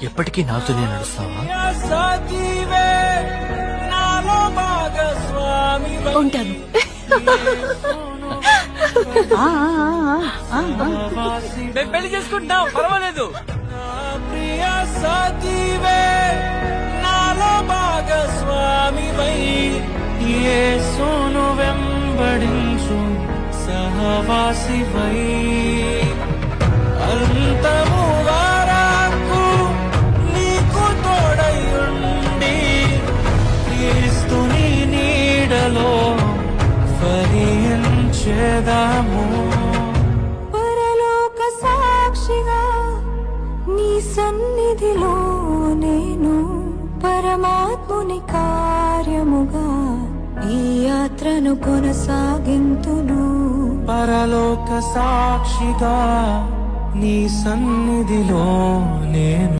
ఎప్పటికీ నాతోనే నడుస్తావా? ఉంటాను. మేము పెళ్లి చేసుకుంటాం, పర్వాలేదు. ప్రియా సాథీవే నాలో భాగస్వామివై యేసును వెంబడించు సహవాసివై అంతము వరకు నీకు తోడయుండి క్రీస్తుని నీడలో ఫలించెదము. పరలోక సాక్షిగా నీ సన్నిధిలో నేను పరమాత్ముని కార్యముగా ఈ యాత్రను కొనసాగింతును. పరలోక సాక్షిగా నీ సన్నిధిలో నేను